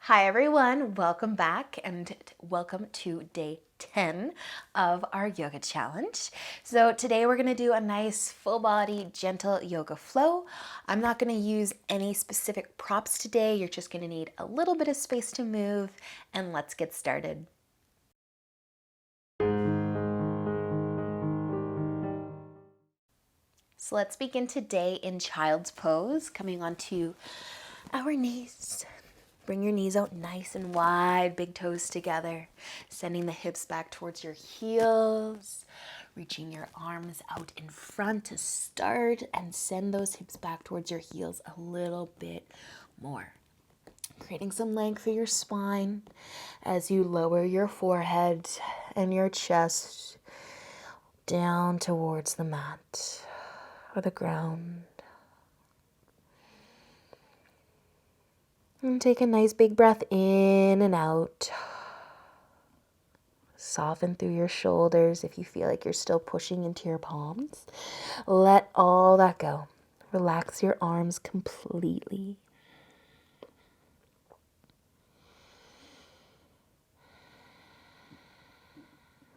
Hi everyone, welcome back and welcome to day 10 of our yoga challenge. So today we're going to do a nice full body gentle yoga flow. I'm not going to use any specific props today. You're just going to need a little bit of space to move, and let's get started. So let's begin today in child's pose, coming onto our knees. Bring your knees out nice and wide, big toes together, sending the hips back towards your heels, reaching your arms out in front to start, and send those hips back towards your heels a little bit more. Creating some length through your spine as you lower your forehead and your chest down towards the mat or the ground. And take a nice big breath in and out. Soften through your shoulders if you feel like you're still pushing into your palms. Let all that go. Relax your arms completely.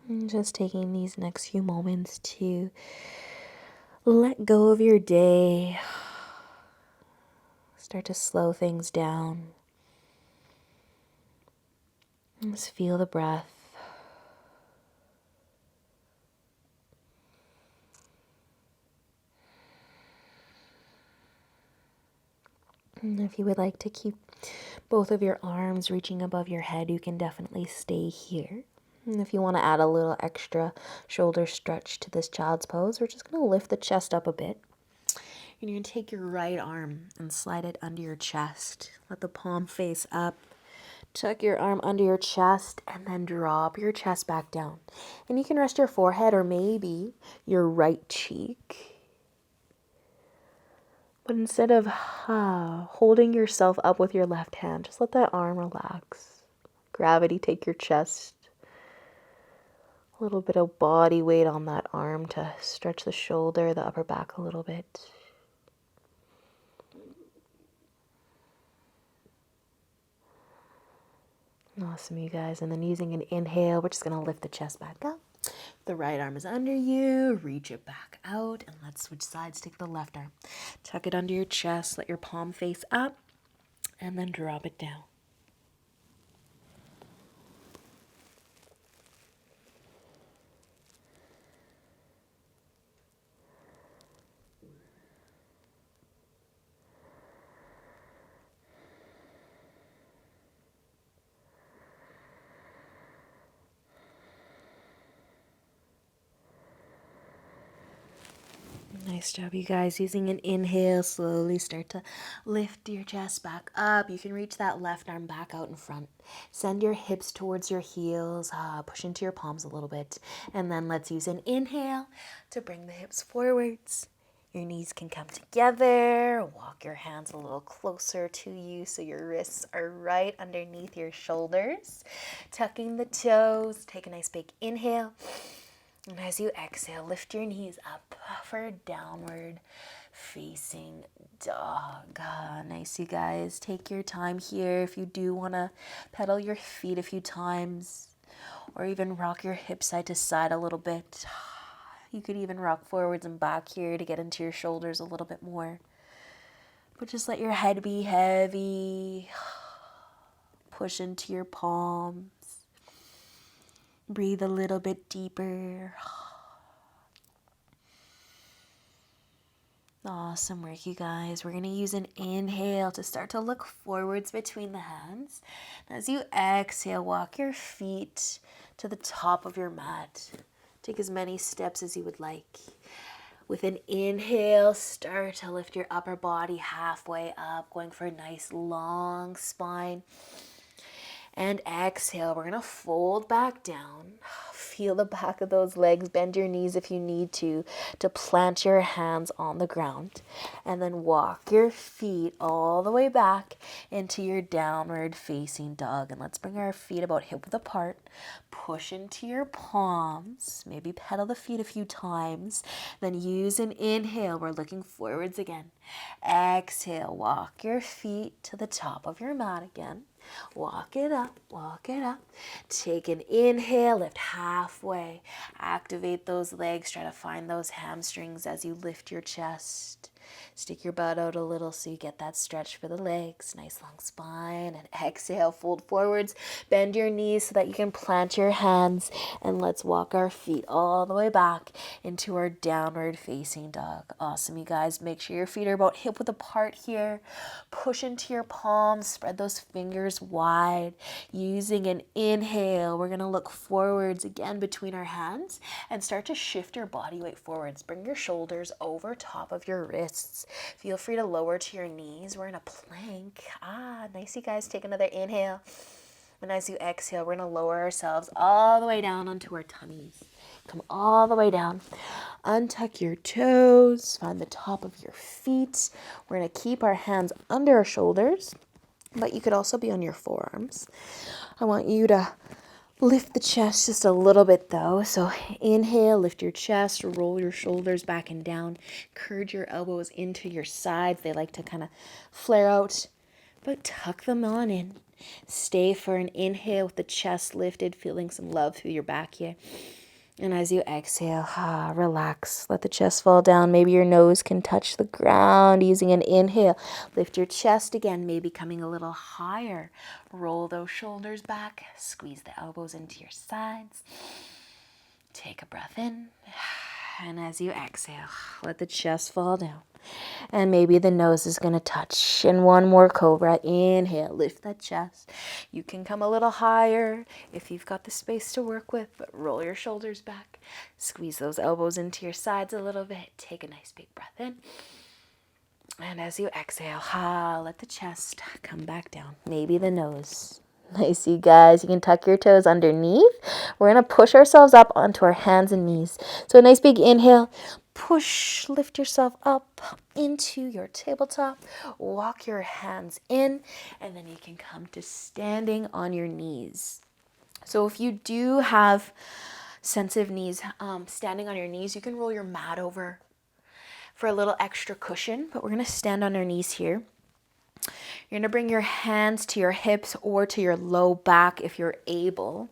And just taking these next few moments to let go of your day. Start to slow things down. Just feel the breath. And if you would like to keep both of your arms reaching above your head, you can definitely stay here. And if you want to add a little extra shoulder stretch to this child's pose, we're just going to lift the chest up a bit. And you're going to take your right arm and slide it under your chest. Let the palm face up. Tuck your arm under your chest and then drop your chest back down. And you can rest your forehead or maybe your right cheek. But instead of holding yourself up with your left hand, just let that arm relax. Gravity take your chest. A little bit of body weight on that arm to stretch the shoulder, the upper back a little bit. Awesome, you guys. And then using an inhale, we're just going to lift the chest back up. The right arm is under you. Reach it back out. And let's switch sides. Take the left arm. Tuck it under your chest. Let your palm face up. And then drop it down. Nice job, you guys. Using an inhale, slowly start to lift your chest back up. You can reach that left arm back out in front. Send your hips towards your heels. Push into your palms a little bit. And then let's use an inhale to bring the hips forwards. Your knees can come together. Walk your hands a little closer to you so your wrists are right underneath your shoulders. Tucking the toes. Take a nice big inhale. And as you exhale, lift your knees up for a downward facing dog. Nice, you guys. Take your time here. If you do want to pedal your feet a few times or even rock your hips side to side a little bit, you could even rock forwards and back here to get into your shoulders a little bit more. But just let your head be heavy. Push into your palms. Breathe a little bit deeper. Awesome work, you guys. We're going to use an inhale to start to look forwards between the hands. As you exhale, walk your feet to the top of your mat. Take as many steps as you would like. With an inhale, start to lift your upper body halfway up, going for a nice long spine. And exhale, we're gonna fold back down. Feel the back of those legs, bend your knees if you need to plant your hands on the ground. And then walk your feet all the way back into your downward facing dog. And let's bring our feet about hip width apart. Push into your palms, maybe pedal the feet a few times. Then use an inhale, we're looking forwards again. Exhale, walk your feet to the top of your mat again. Walk it up, walk it up. Take an inhale, lift halfway. Activate those legs, try to find those hamstrings as you lift your chest. Stick your butt out a little so you get that stretch for the legs. Nice long spine. And exhale, fold forwards. Bend your knees so that you can plant your hands. And let's walk our feet all the way back into our downward facing dog. Awesome, you guys. Make sure your feet are about hip width apart here. Push into your palms. Spread those fingers wide. Using an inhale, we're going to look forwards again between our hands and start to shift your body weight forwards. Bring your shoulders over top of your wrists. Feel free to lower to your knees. We're in a plank. Nice, you guys. Take another inhale. And as you exhale, we're going to lower ourselves all the way down onto our tummies. Come all the way down. Untuck your toes. Find the top of your feet. We're going to keep our hands under our shoulders, but you could also be on your forearms. I want you to lift the chest just a little bit though. So inhale, lift your chest, roll your shoulders back and down. Curve your elbows into your sides. They like to kind of flare out, but tuck them on in. Stay for an inhale with the chest lifted, feeling some love through your back here. And as you exhale, relax. Let the chest fall down. Maybe your nose can touch the ground. Using an inhale, lift your chest again, maybe coming a little higher. Roll those shoulders back. Squeeze the elbows into your sides. Take a breath in. And as you exhale, let the chest fall down. And maybe the nose is going to touch. And one more cobra. Inhale, lift that chest. You can come a little higher if you've got the space to work with, but roll your shoulders back. Squeeze those elbows into your sides a little bit. Take a nice big breath in. And as you exhale, let the chest come back down. Maybe the nose. Nice, you guys. You can tuck your toes underneath. We're going to push ourselves up onto our hands and knees. So a nice big inhale. Push, lift yourself up into your tabletop. Walk your hands in, and then you can come to standing on your knees. So if you do have sensitive knees, standing on your knees, you can roll your mat over for a little extra cushion, but we're going to stand on our knees here. You're going to bring your hands to your hips or to your low back if you're able.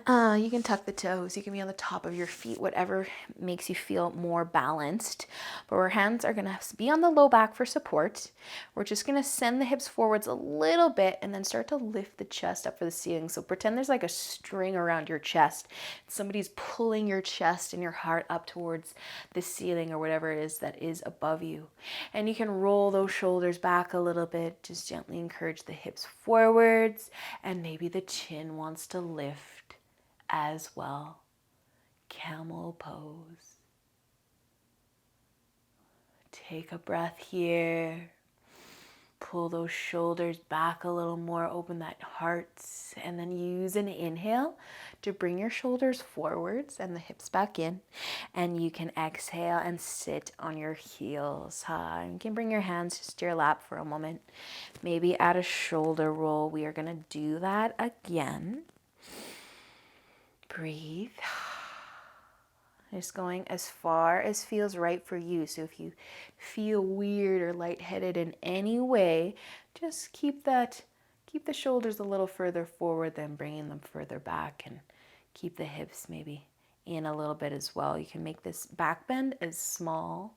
You can tuck the toes. You can be on the top of your feet, whatever makes you feel more balanced. But our hands are going to be on the low back for support. We're just going to send the hips forwards a little bit and then start to lift the chest up for the ceiling. So pretend there's like a string around your chest. Somebody's pulling your chest and your heart up towards the ceiling or whatever it is that is above you. And you can roll those shoulders back a little bit. Just gently encourage the hips forwards, and maybe the chin wants to lift as well. Camel pose. Take a breath here. Pull those shoulders back a little more. Open that heart. And then use an inhale to bring your shoulders forwards and the hips back in. And you can exhale and sit on your heels. You can bring your hands just to your lap for a moment. Maybe add a shoulder roll. We are going to do that again. Breathe. Just going as far as feels right for you. So if you feel weird or lightheaded in any way, just keep the shoulders a little further forward than bringing them further back, and keep the hips maybe in a little bit as well. You can make this back bend as small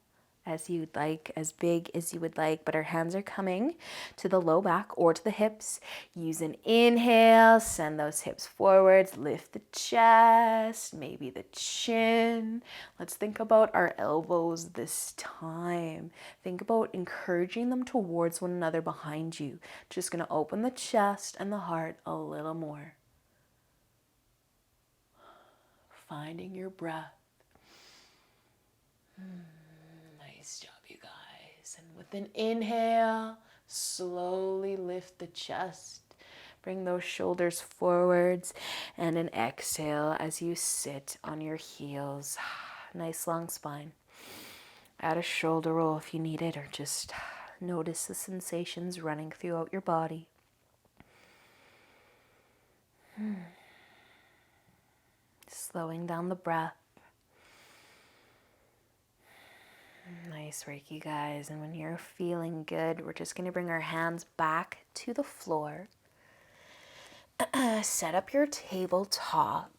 as you'd like, as big as you would like, but our hands are coming to the low back or to the hips. Use an inhale, send those hips forwards, lift the chest, maybe the chin. Let's think about our elbows this time. Think about encouraging them towards one another behind you. Just going to open the chest and the heart a little more. Finding your breath. Nice job, you guys. And with an inhale, slowly lift the chest. Bring those shoulders forwards, and an exhale as you sit on your heels. Nice long spine. Add a shoulder roll if you need it, or just notice the sensations running throughout your body. Slowing down the breath. Nice work, you guys. And when you're feeling good, we're just going to bring our hands back to the floor. Set up your tabletop.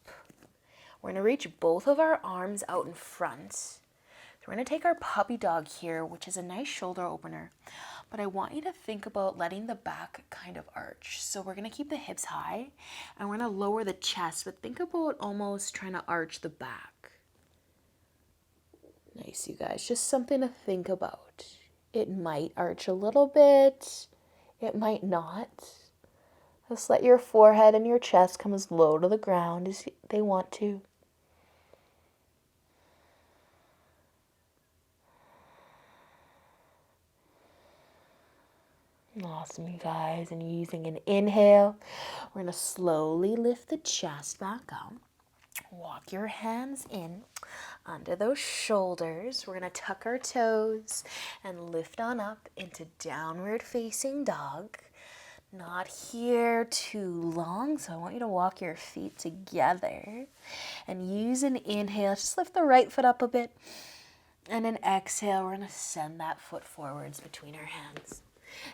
We're going to reach both of our arms out in front. So we're going to take our puppy dog here, which is a nice shoulder opener. But I want you to think about letting the back kind of arch. So we're going to keep the hips high and we're going to lower the chest, but think about almost trying to arch the back. Nice, you guys. Just something to think about. It might arch a little bit. It might not. Just let your forehead and your chest come as low to the ground as they want to. Awesome, you guys. And using an inhale, we're going to slowly lift the chest back up. Walk your hands in under those shoulders. We're going to tuck our toes and lift on up into downward facing dog. Not here too long, so I want you to walk your feet together. And use an inhale, just lift the right foot up a bit. And an exhale, we're going to send that foot forwards between our hands.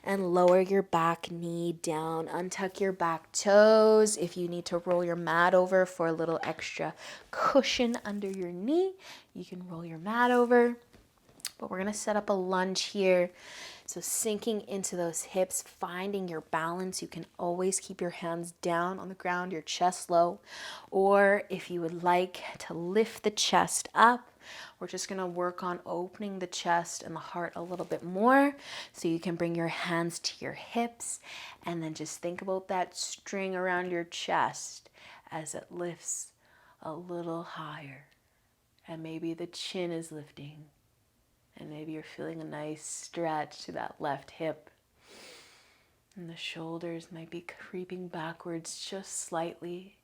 And lower your back knee down. Untuck your back toes. If you need to roll your mat over for a little extra cushion under your knee, you can roll your mat over. But we're going to set up a lunge here. So sinking into those hips, finding your balance. You can always keep your hands down on the ground, your chest low. Or if you would like to lift the chest up, we're just going to work on opening the chest and the heart a little bit more. So you can bring your hands to your hips and then just think about that string around your chest as it lifts a little higher. And maybe the chin is lifting. And maybe you're feeling a nice stretch to that left hip. And the shoulders might be creeping backwards just slightly.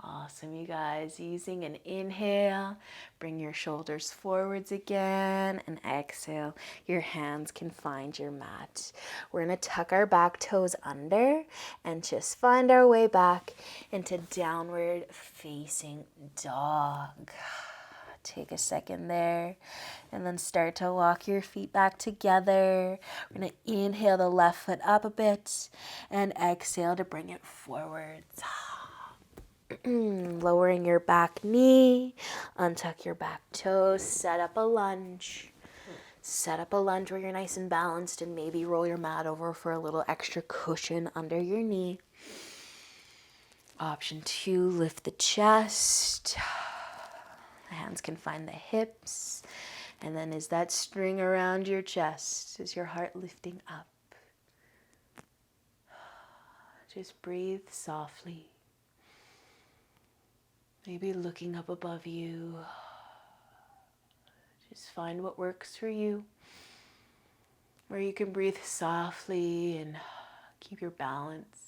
Awesome, you guys. Using an inhale, bring your shoulders forwards again, and exhale. Your hands can find your mat. We're going to tuck our back toes under and just find our way back into downward facing dog. Take a second there and then start to walk your feet back together. We're going to inhale the left foot up a bit and exhale to bring it forwards. Lowering your back knee, untuck your back toes, set up a lunge. Set up a lunge where you're nice and balanced and maybe roll your mat over for a little extra cushion under your knee. Option 2, lift the chest. The hands can find the hips. And then is that string around your chest? Is your heart lifting up? Just breathe softly. Maybe looking up above you. Just find what works for you. Where you can breathe softly and keep your balance.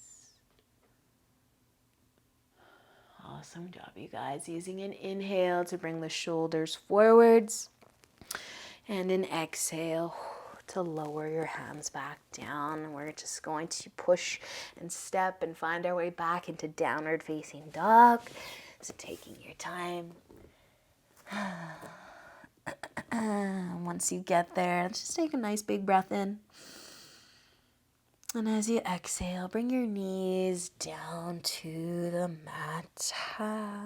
Awesome job, you guys. Using an inhale to bring the shoulders forwards. And an exhale to lower your hands back down. And we're just going to push and step and find our way back into downward facing dog. So taking your time. Once you get there, just take a nice big breath in. And as you exhale, bring your knees down to the mat.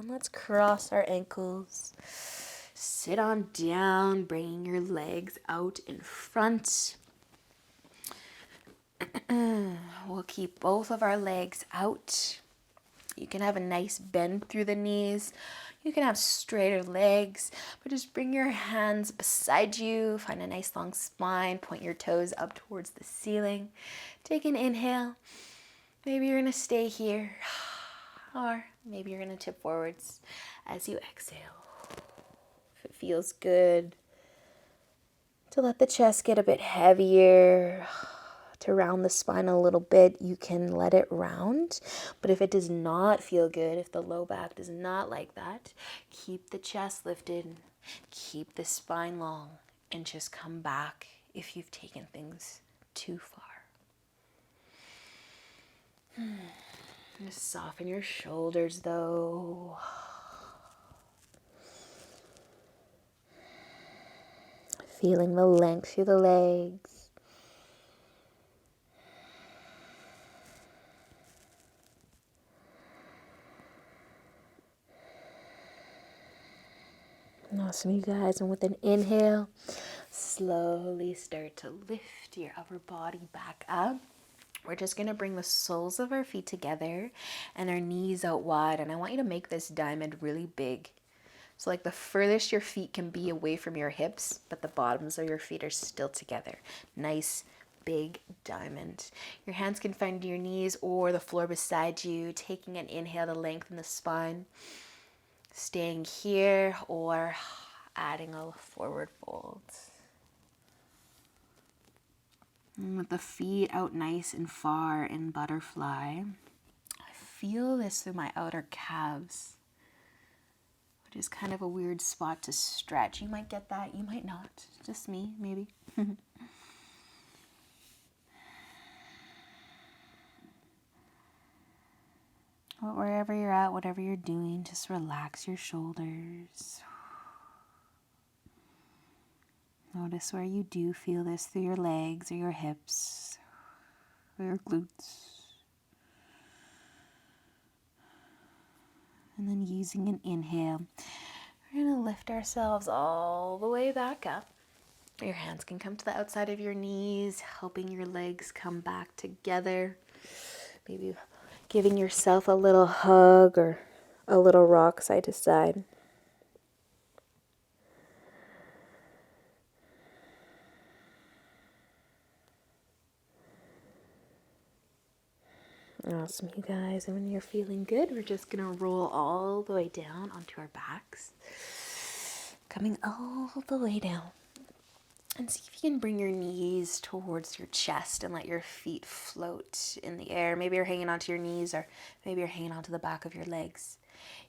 Let's cross our ankles. Sit on down, bringing your legs out in front. We'll keep both of our legs out. You can have a nice bend through the knees. You can have straighter legs, but just bring your hands beside you. Find a nice long spine. Point your toes up towards the ceiling. Take an inhale. Maybe you're going to stay here, or maybe you're going to tip forwards as you exhale. If it feels good to let the chest get a bit heavier, to round the spine a little bit, you can let it round. But if it does not feel good, if the low back does not like that, keep the chest lifted, keep the spine long, and just come back if you've taken things too far. Just soften your shoulders though. Feeling the length through the legs. Awesome, you guys. And with an inhale, slowly start to lift your upper body back up. We're just going to bring the soles of our feet together and our knees out wide. And I want you to make this diamond really big. So like the furthest your feet can be away from your hips, but the bottoms of your feet are still together. Nice, big diamond. Your hands can find your knees or the floor beside you, taking an inhale to lengthen the spine. Staying here or adding a forward fold. And with the feet out nice and far in butterfly, I feel this through my outer calves, which is kind of a weird spot to stretch. You might get that, you might not. Just me, maybe. But wherever you're at, whatever you're doing, just relax your shoulders. Notice where you do feel this through your legs or your hips or your glutes. And then using an inhale, we're going to lift ourselves all the way back up. Your hands can come to the outside of your knees, helping your legs come back together. Maybe giving yourself a little hug or a little rock side to side. Awesome, you guys. And when you're feeling good, we're just going to roll all the way down onto our backs. Coming all the way down. And see if you can bring your knees towards your chest and let your feet float in the air. Maybe you're hanging onto your knees or maybe you're hanging onto the back of your legs.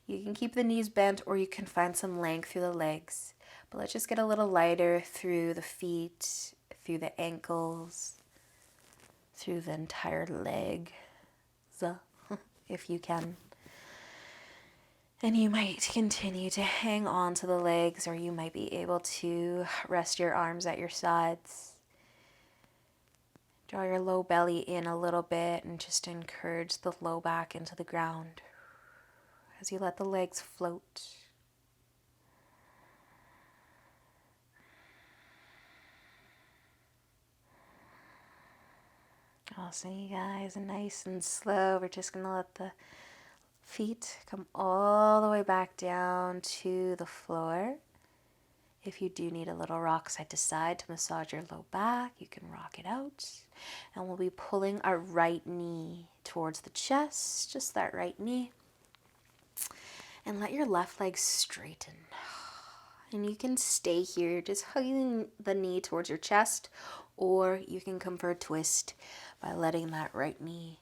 You can keep the knees bent or you can find some length through the legs. But let's just get a little lighter through the feet, through the ankles, through the entire leg. If you can. And you might continue to hang on to the legs, or you might be able to rest your arms at your sides. Draw your low belly in a little bit and just encourage the low back into the ground as you let the legs float. Awesome, you guys. Nice and slow. We're just going to let the feet come all the way back down to the floor. If you do need a little rock side to side to massage your low back, you can rock it out. And we'll be pulling our right knee towards the chest, just that right knee. And let your left leg straighten. And you can stay here, just hugging the knee towards your chest, or you can come for a twist by letting that right knee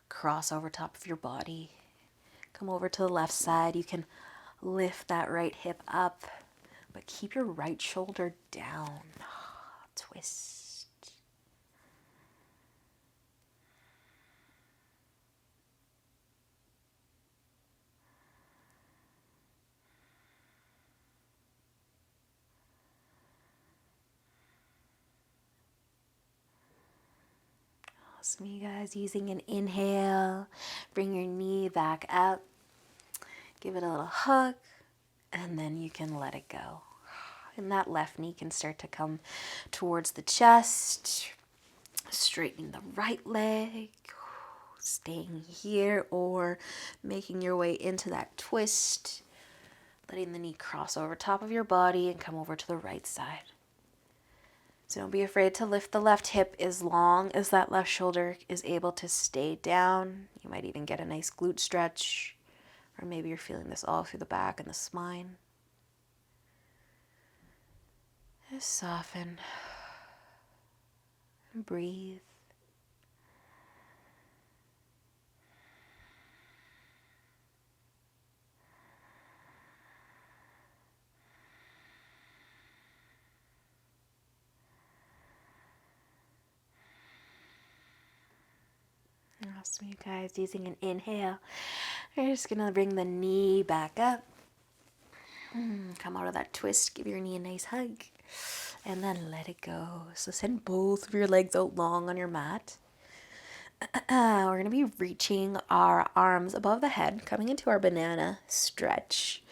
cross over top of your body. Come over to the left side. You can lift that right hip up, but keep your right shoulder down. Twist. Awesome, you guys. Using an inhale, bring your knee back up. Give it a little hug, and then you can let it go. And that left knee can start to come towards the chest, straightening the right leg, staying here, or making your way into that twist, letting the knee cross over top of your body and come over to the right side. So don't be afraid to lift the left hip as long as that left shoulder is able to stay down. You might even get a nice glute stretch, or maybe you're feeling this all through the back and the spine. Just soften and breathe. Awesome, you guys. Using an inhale, you're just going to bring the knee back up. Come out of that twist. Give your knee a nice hug. And then let it go. So send both of your legs out long on your mat. We're going to be reaching our arms above the head, coming into our banana stretch.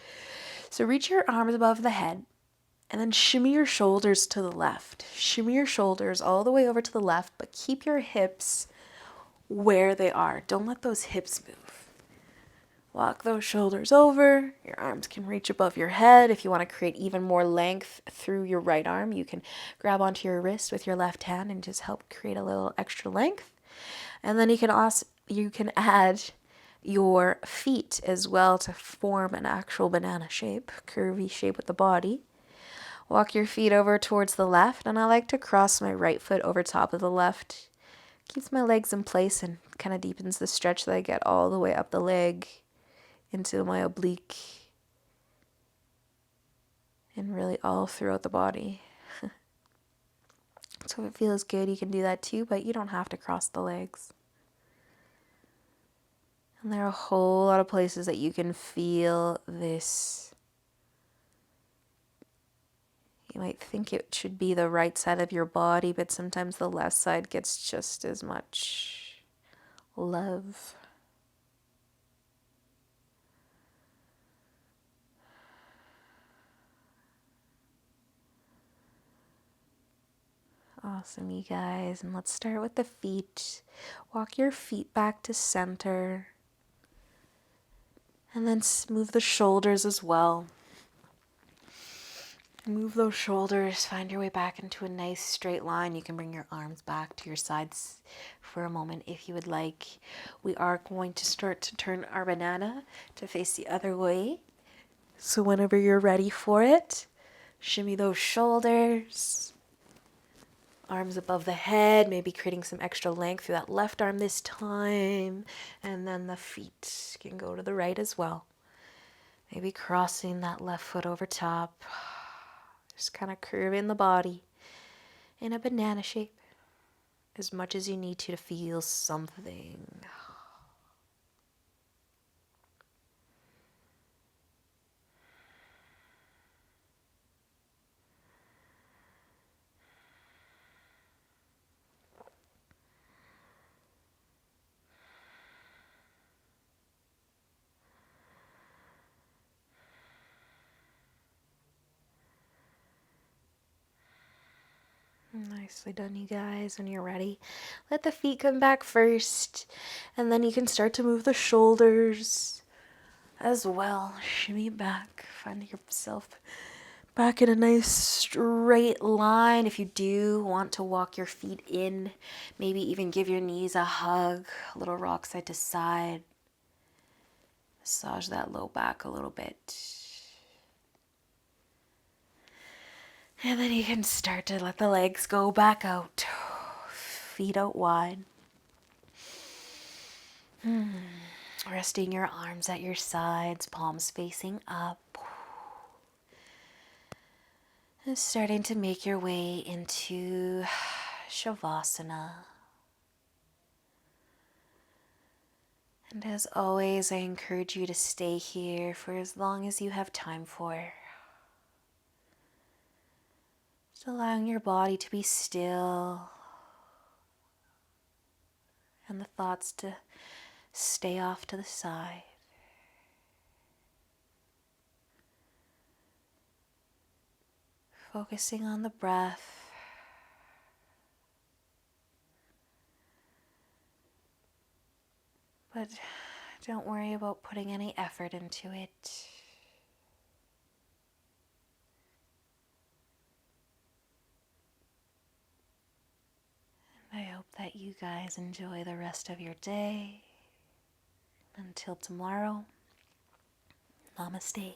So reach your arms above the head and then shimmy your shoulders to the left. Shimmy your shoulders all the way over to the left, but keep your hips where they are. Don't let those hips move. Walk those shoulders over. Your arms can reach above your head. If you want to create even more length through your right arm, you can grab onto your wrist with your left hand and just help create a little extra length. And then you can add your feet as well to form an actual banana shape, curvy shape with the body. Walk your feet over towards the left, and I like to cross my right foot over top of the left. Keeps my legs in place and kind of deepens the stretch that I get all the way up the leg into my oblique and really all throughout the body. So if it feels good, you can do that too, but you don't have to cross the legs. And there are a whole lot of places that you can feel this. You might think it should be the right side of your body, but sometimes the left side gets just as much love. Awesome, you guys. And let's start with the feet. Walk your feet back to center. And then move the shoulders as well. Move those shoulders. Find your way back into a nice straight line. You can bring your arms back to your sides for a moment if you would like. We are going to start to turn our banana to face the other way. So whenever you're ready for it, shimmy those shoulders. Arms above the head, maybe creating some extra length through that left arm this time. And then the feet can go to the right as well. Maybe crossing that left foot over top. Just kind of curving the body in a banana shape as much as you need to feel something. Nicely done, you guys. When you're ready, let the feet come back first, and then you can start to move the shoulders as well. Shimmy back, find yourself back in a nice straight line. If you do want to walk your feet in, maybe even give your knees a hug, a little rock side to side. Massage that low back a little bit. And then you can start to let the legs go back out. Feet out wide. Resting your arms at your sides, palms facing up. And starting to make your way into Shavasana. And as always, I encourage you to stay here for as long as you have time for. Just allowing your body to be still and the thoughts to stay off to the side. Focusing on the breath. But don't worry about putting any effort into it. And I hope that you guys enjoy the rest of your day. Until tomorrow, namaste.